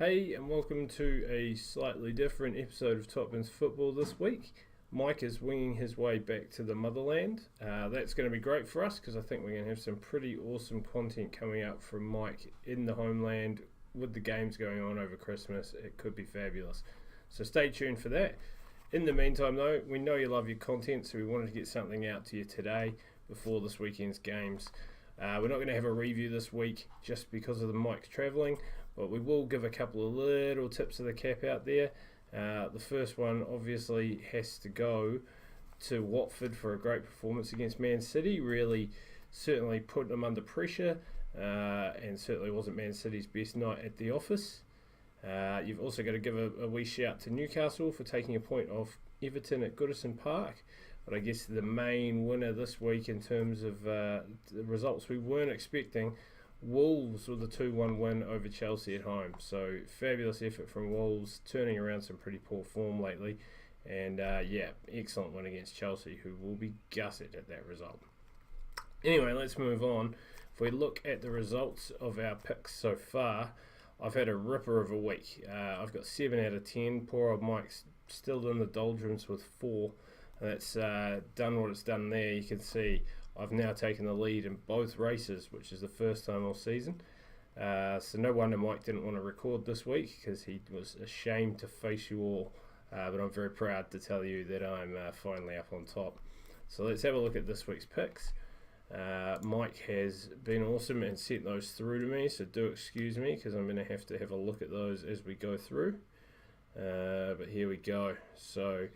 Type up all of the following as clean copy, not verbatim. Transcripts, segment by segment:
Hey, and welcome to a slightly different episode of Top Bins Football this week. Mike is winging his way back to the motherland. That's going to be great for us because I think we're going to have some pretty awesome content coming up from Mike in the homeland with the games going on over Christmas. It could be fabulous. So stay tuned for that. In the meantime, though, we know you love your content, so we wanted to get something out to you today before this weekend's games. We're not going to have a review this week just because of the Mike's travelling, but we will give a couple of little tips of the cap out there. The first one obviously has to go to Watford for a great performance against Man City. Really, certainly put them under pressure, and certainly wasn't Man City's best night at the office. You've also got to give a wee shout to Newcastle for taking a point off Everton at Goodison Park. But I guess the main winner this week in terms of the results we weren't expecting, Wolves with a 2-1 win over Chelsea at home. So fabulous effort from Wolves, turning around some pretty poor form lately. And excellent win against Chelsea, who will be gutted at that result. Anyway, let's move on. If we look at the results of our picks so far, I've had a ripper of a week. I've got 7 out of 10. Poor old Mike's still in the doldrums with 4. That's done what it's done there. You can see I've now taken the lead in both races, which is the first time all season. So no wonder Mike didn't want to record this week because he was ashamed to face you all. But I'm very proud to tell you that I'm finally up on top. So let's have a look at this week's picks. Mike has been awesome and sent those through to me, so do excuse me because I'm going to have a look at those as we go through. But here we go. So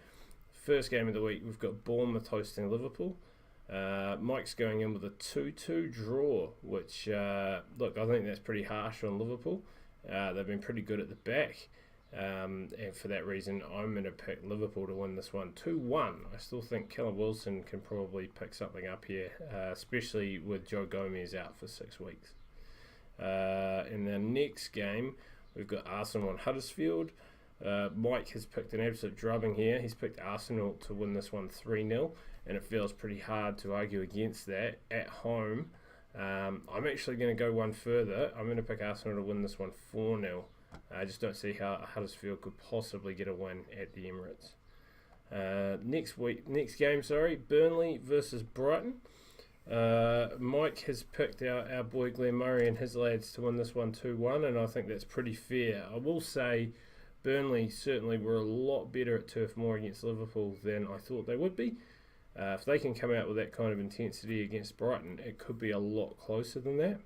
first game of the week, we've got Bournemouth hosting Liverpool. Mike's going in with a 2-2 draw, which, look, I think that's pretty harsh on Liverpool. They've been pretty good at the back, and for that reason, I'm going to pick Liverpool to win this one 2-1. I still think Callum Wilson can probably pick something up here, especially with Joe Gomez out for 6 weeks. In the next game, we've got Arsenal and Huddersfield. Mike has picked an absolute drubbing here. He's picked Arsenal to win this one 3-0, and it feels pretty hard to argue against that at home. I'm actually going to go one further. I'm going to pick Arsenal to win this one 4-0. I just don't see how Huddersfield could possibly get a win at the Emirates. Next game, Burnley versus Brighton. Mike has picked our boy Glenn Murray and his lads to win this one 2-1, and I think that's pretty fair. I will say Burnley certainly were a lot better at Turf Moor against Liverpool than I thought they would be. If they can come out with that kind of intensity against Brighton, it could be a lot closer than that.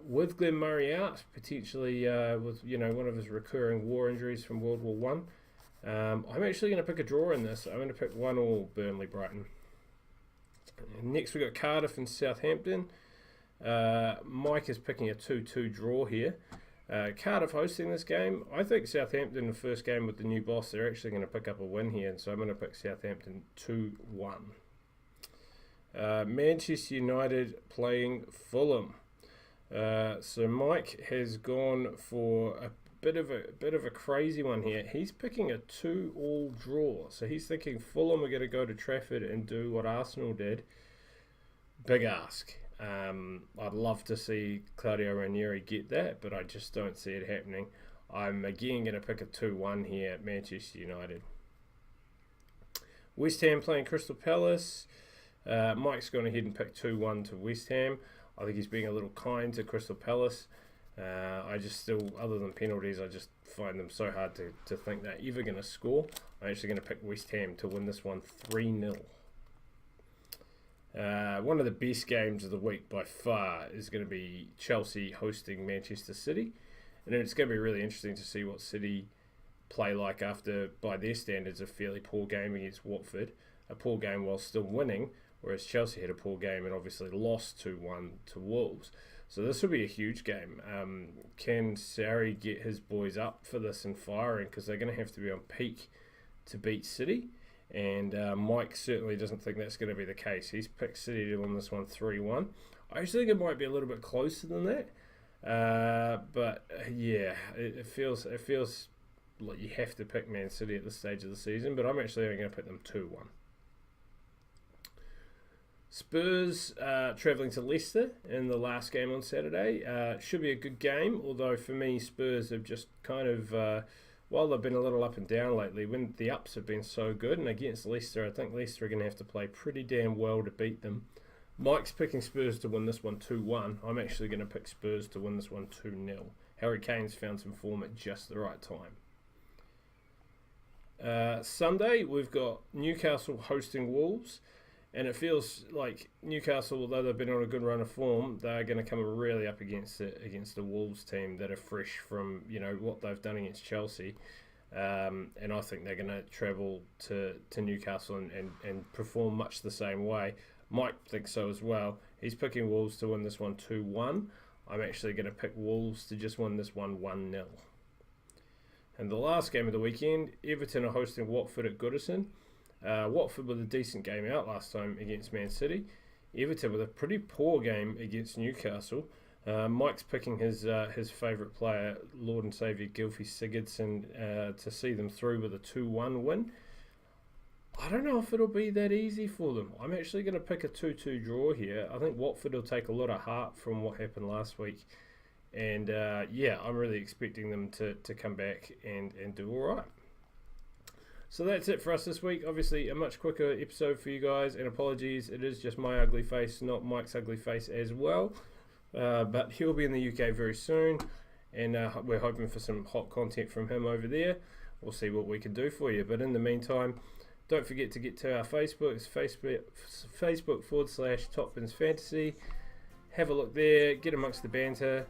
With Glenn Murray out, potentially with one of his recurring war injuries from World War One, I'm actually going to pick a draw in this. I'm going to pick 1-1 Burnley-Brighton. Next we got Cardiff and Southampton. Mike is picking a 2-2 draw here. Cardiff hosting this game. I think Southampton, the first game with the new boss, they're actually going to pick up a win here, and so I'm going to pick Southampton 2-1. Manchester United playing Fulham. So Mike has gone for a bit of a crazy one here. He's picking a 2-2 draw. So he's thinking Fulham are going to go to Trafford and do what Arsenal did. Big ask. I'd love to see Claudio Ranieri get that, but I just don't see it happening. I'm again going to pick a 2-1 here at Manchester United. West Ham playing Crystal Palace. Mike's gone ahead and picked 2-1 to West Ham. I think he's being a little kind to Crystal Palace. I just still, other than penalties, I just find them so hard to think they're ever going to score. I'm actually going to pick West Ham to win this one 3-0. One of the best games of the week by far is going to be Chelsea hosting Manchester City, and it's going to be really interesting to see what City play like after, by their standards, a fairly poor game against Watford, a poor game while still winning, whereas Chelsea had a poor game and obviously lost 2-1 to Wolves. So this will be a huge game. Can Sarri get his boys up for this and firing, because they're going to have to be on peak to beat City? And Mike certainly doesn't think that's going to be the case. He's picked City to win this one 3-1. I actually think it might be a little bit closer than that. It feels like you have to pick Man City at this stage of the season, but I'm actually going to pick them 2-1. Spurs travelling to Leicester in the last game on Saturday. Should be a good game, although for me Spurs have just kind of, while they've been a little up and down lately, when the ups have been so good, and against Leicester, I think Leicester are going to have to play pretty damn well to beat them. Mike's picking Spurs to win this one 2-1. I'm actually going to pick Spurs to win this one 2-0. Harry Kane's found some form at just the right time. Sunday, we've got Newcastle hosting Wolves. And it feels like Newcastle, although they've been on a good run of form, they're going to come really up against the Wolves team that are fresh from what they've done against Chelsea. And I think they're going to travel to Newcastle and perform much the same way. Mike thinks so as well. He's picking Wolves to win this one 2-1. I'm actually going to pick Wolves to just win this one 1-0. And the last game of the weekend, Everton are hosting Watford at Goodison. Watford with a decent game out last time against Man City. Everton with a pretty poor game against Newcastle. Mike's picking his favourite player, Lord and Saviour Gylfi Sigurdsson, to see them through with a 2-1 win. I don't know if it'll be that easy for them. I'm actually going to pick a 2-2 draw here. I think Watford will take a lot of heart from what happened last week. And I'm really expecting them to come back and do all right. So that's it for us this week. Obviously, a much quicker episode for you guys, and apologies, it is just my ugly face, not Mike's ugly face as well. But he'll be in the UK very soon, and we're hoping for some hot content from him over there. We'll see what we can do for you. But in the meantime, don't forget to get to our Facebook. It's Facebook.com/Topbins Fantasy. Have a look there, get amongst the banter.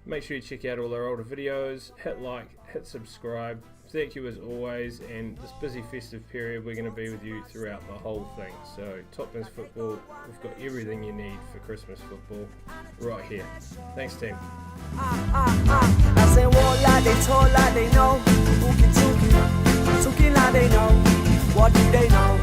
Make sure you check out all our older videos. Hit like, hit subscribe. Thank you as always, and this busy festive period, we're going to be with you throughout the whole thing. So, Topbins Football, we've got everything you need for Christmas football right here. Thanks, team. I say walk like they talk like they know. Talking like they know. What do they know?